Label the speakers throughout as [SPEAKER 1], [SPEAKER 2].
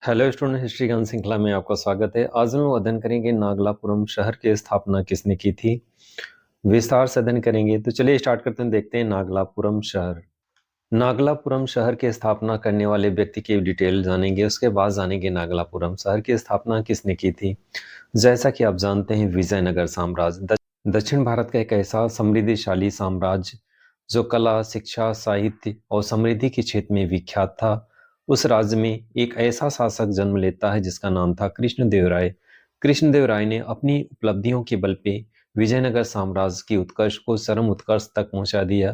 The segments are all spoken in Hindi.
[SPEAKER 1] हेलो स्टूडेंट, हिस्ट्री ज्ञान श्रृंखला में आपका स्वागत है। आज हम अध्ययन करेंगे नागलापुरम शहर की स्थापना किसने की थी। विस्तार से अध्ययन करेंगे। तो चलिए स्टार्ट करते हैं। देखते हैं नागलापुरम शहर। नागलापुरम शहर की स्थापना करने वाले व्यक्ति की डिटेल जानेंगे, उसके बाद जानेंगे नागलापुरम शहर की स्थापना किसने की थी। जैसा कि आप जानते हैं, विजयनगर साम्राज्य दक्षिण भारत का एक ऐसा समृद्धिशाली साम्राज्य जो कला, शिक्षा, साहित्य और समृद्धि के क्षेत्र में विख्यात था। उस राज्य में एक ऐसा शासक जन्म लेता है जिसका नाम था कृष्णदेवराय। कृष्णदेवराय ने अपनी उपलब्धियों के बल पे विजयनगर साम्राज्य की उत्कर्ष को चरम उत्कर्ष तक पहुंचा दिया।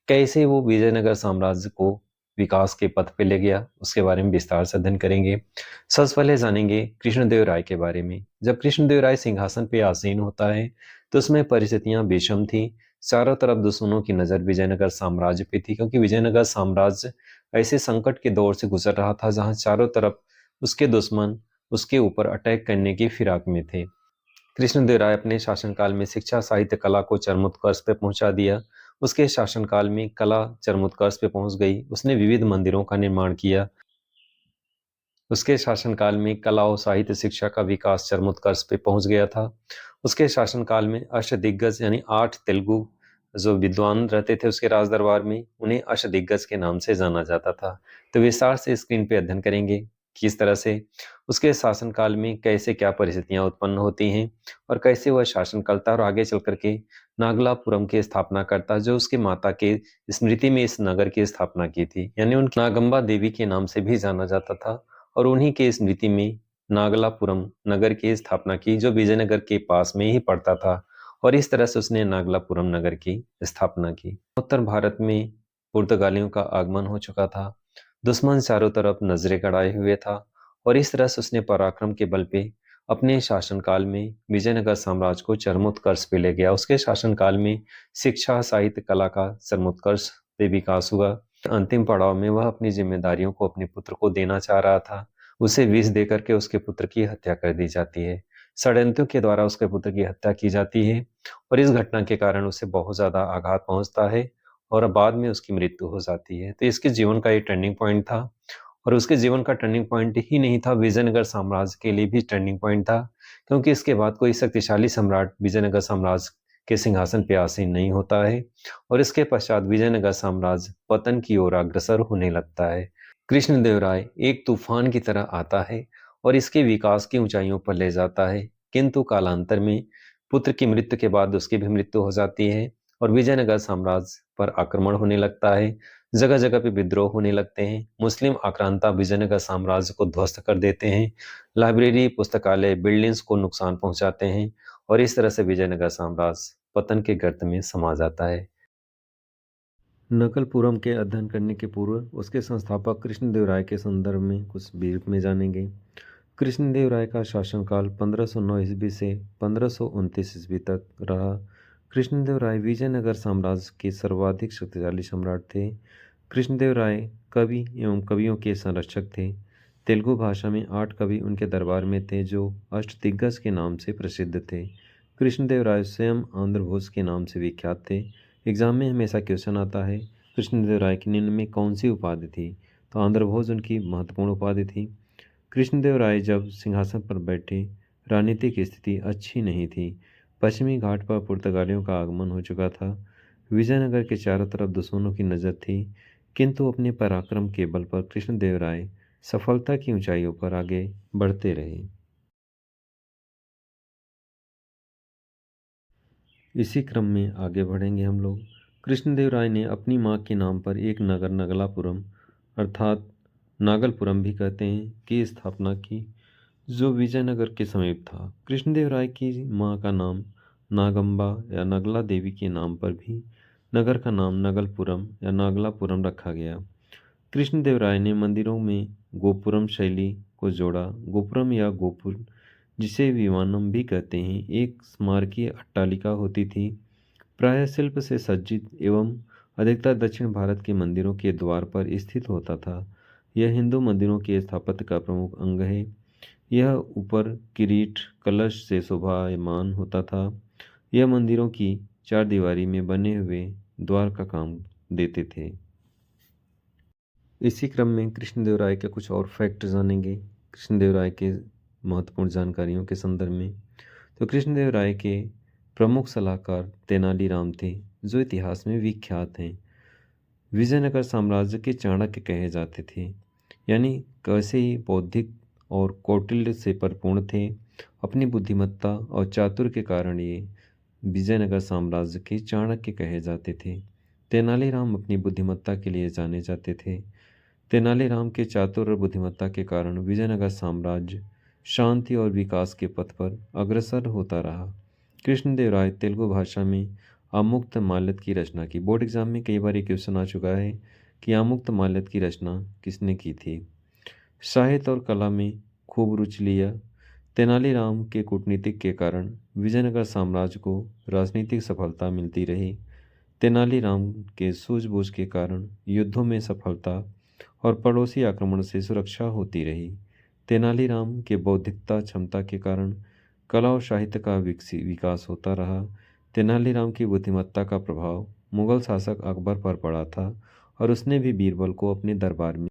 [SPEAKER 1] कैसे वो विजयनगर साम्राज्य को विकास के पथ पे ले गया, उसके बारे में विस्तार से अध्ययन करेंगे। सबसे पहले जानेंगे कृष्णदेवराय के बारे में। जब कृष्णदेवराय सिंहासन पे आसीन होता है तो उसमें परिस्थितियां विषम थी। चारों तरफ दुश्मनों की नजर विजयनगर साम्राज्य पे थी, क्योंकि विजयनगर साम्राज्य ऐसे संकट के दौर से गुजर रहा था जहां चारों तरफ उसके दुश्मन उसके ऊपर अटैक करने की फिराक में थे। कृष्णदेवराय अपने शासनकाल में शिक्षा, साहित्य, कला को चरमोत्कर्ष पे पहुंचा दिया। उसके शासनकाल में कला चरमोत्कर्ष पे पहुंच गई। उसने विविध मंदिरों का निर्माण किया। उसके शासनकाल में कला और साहित्य, शिक्षा का विकास चरमोत्कर्ष पे पहुंच गया था। उसके शासनकाल में अष्टदिग्गज यानी 8 तेलुगु जो विद्वान रहते थे उसके राज दरबार में, उन्हें अष्टदिग्गज के नाम से जाना जाता था। तो विस्तार से स्क्रीन पे अध्ययन करेंगे किस तरह से उसके शासनकाल में कैसे क्या परिस्थितियां उत्पन्न होती हैं और कैसे वह शासन करता और आगे चल करके नागलापुरम की स्थापना करता, जो उसके माता के स्मृति में इस नगर की स्थापना की थी। यानी उनकी नागंबा देवी के नाम से भी जाना जाता था और उन्हीं के स्मृति में नागलापुरम नगर की स्थापना की, जो विजयनगर के पास में ही पड़ता था। और इस तरह से उसने नागलापुरम नगर की स्थापना की। उत्तर भारत में पुर्तगालियों का आगमन हो चुका था। दुश्मन चारों तरफ नजरें गड़ाए हुए था और इस तरह से उसने पराक्रम के बल पे अपने शासनकाल में विजयनगर साम्राज्य को चरमोत्कर्ष पे ले गया। उसके शासनकाल में शिक्षा, साहित्य, कला का चरमोत्कर्ष पे विकास हुआ। अंतिम पड़ाव में वह अपनी जिम्मेदारियों को अपने पुत्र को देना चाह रहा था। उसे विष देकर के उसके पुत्र की हत्या कर दी जाती है। षड्यंत्रों के द्वारा उसके पुत्र की हत्या की जाती है और इस घटना के कारण उसे बहुत ज्यादा आघात पहुंचता है और बाद में उसकी मृत्यु हो जाती है। तो इसके जीवन का ये टर्निंग पॉइंट था। और उसके जीवन का टर्निंग पॉइंट ही नहीं था, विजयनगर साम्राज्य के लिए भी टर्निंग पॉइंट था, क्योंकि इसके बाद कोई शक्तिशाली सम्राट विजयनगर साम्राज्य के सिंहासन पे आसीन नहीं होता है और इसके पश्चात विजयनगर साम्राज्य पतन की ओर अग्रसर होने लगता है। कृष्णदेवराय एक तूफान की तरह आता है और इसके विकास की ऊंचाइयों पर ले जाता है, किंतु कालांतर में पुत्र की मृत्यु के बाद उसकी भी मृत्यु हो जाती है और विजयनगर साम्राज्य पर आक्रमण होने लगता है। जगह जगह पे विद्रोह होने लगते हैं। मुस्लिम आक्रांता विजयनगर साम्राज्य को ध्वस्त कर देते हैं। लाइब्रेरी, पुस्तकालय, बिल्डिंग्स को नुकसान पहुंचाते हैं और इस तरह से विजयनगर साम्राज्य पतन के गर्त में समा जाता है। नकलपुरम के अध्ययन करने के पूर्व उसके संस्थापक कृष्णदेवराय के संदर्भ में कुछ ब्रीफ में जानेंगे। कृष्णदेवराय का शासनकाल 1509 ईस्वी से 1529 ईस्वी तक रहा। कृष्णदेवराय विजयनगर साम्राज्य के सर्वाधिक शक्तिशाली सम्राट थे। कृष्णदेवराय कवि एवं कवियों के संरक्षक थे। तेलुगु भाषा में 8 कवि उनके दरबार में थे जो अष्टदिग्गज के नाम से प्रसिद्ध थे। कृष्णदेवराय स्वयं आंध्र भोज के नाम से विख्यात थे। एग्जाम में हमेशा क्वेश्चन आता है कृष्णदेवराय की निम्न में कौन सी उपाधि थी, तो आंध्र भोज उनकी महत्वपूर्ण उपाधि थी। कृष्णदेवराय जब सिंहासन पर बैठे, राजनीतिक स्थिति अच्छी नहीं थी। पश्चिमी घाट पर पुर्तगालियों का आगमन हो चुका था। विजयनगर के चारों तरफ दुश्मनों की नज़र थी, किंतु अपने पराक्रम के बल पर कृष्णदेवराय सफलता की ऊंचाइयों पर आगे बढ़ते रहे। इसी क्रम में आगे बढ़ेंगे हम लोग। कृष्णदेवराय ने अपनी माँ के नाम पर एक नगर नगलापुरम अर्थात नागलपुरम भी कहते हैं की स्थापना की, जो विजयनगर के समीप था। कृष्णदेवराय की मां का नाम नागंबा या नगला देवी के नाम पर भी नगर का नाम नगलपुरम या नागलापुरम रखा गया। कृष्णदेवराय ने मंदिरों में गोपुरम शैली को जोड़ा। गोपुरम या गोपुर, जिसे विमानम भी कहते हैं, एक स्मारकीय अट्टालिका होती थी, प्रायः शिल्प से सज्जित एवं अधिकतर दक्षिण भारत के मंदिरों के द्वार पर स्थित होता था। यह हिंदू मंदिरों के स्थापत्य का प्रमुख अंग है। यह ऊपर किरीट कलश से शोभायमान होता था। यह मंदिरों की चार दीवारी में बने हुए द्वार का काम देते थे। इसी क्रम में कृष्णदेवराय के कुछ और फैक्ट जानेंगे। कृष्णदेव राय के महत्वपूर्ण जानकारियों के संदर्भ में। तो कृष्णदेव राय के प्रमुख सलाहकार तेनालीराम थे, जो इतिहास में विख्यात हैं। विजयनगर साम्राज्य के चाणक्य कहे जाते थे, यानी कैसे ही बौद्धिक और कौटिल्य से परिपूर्ण थे। अपनी बुद्धिमत्ता और चातुर्य के कारण ये विजयनगर साम्राज्य के चाणक्य कहे जाते थे। तेनालीराम अपनी बुद्धिमत्ता के लिए जाने जाते थे। तेनालीराम के चातुर्य और बुद्धिमत्ता के कारण विजयनगर साम्राज्य शांति और विकास के पथ पर अग्रसर होता रहा। कृष्णदेव राय तेलुगु भाषा में आमुक्त माल्यद की रचना की। बोर्ड एग्जाम में कई बार ये क्वेश्चन आ चुका है कि आमुक्त माल्यद की रचना किसने की थी। साहित्य और कला में खूब रुचि लिया। तेनालीराम के कूटनीतिक के कारण विजयनगर साम्राज्य को राजनीतिक सफलता मिलती रही। तेनालीराम के सूझबूझ के कारण युद्धों में सफलता और पड़ोसी आक्रमण से सुरक्षा होती रही। तेनालीराम के बौद्धिकता क्षमता के कारण कला और साहित्य का विकास होता रहा। तेनालीराम की बुद्धिमत्ता का प्रभाव मुगल शासक अकबर पर पड़ा था और उसने भी बीरबल को अपने दरबार में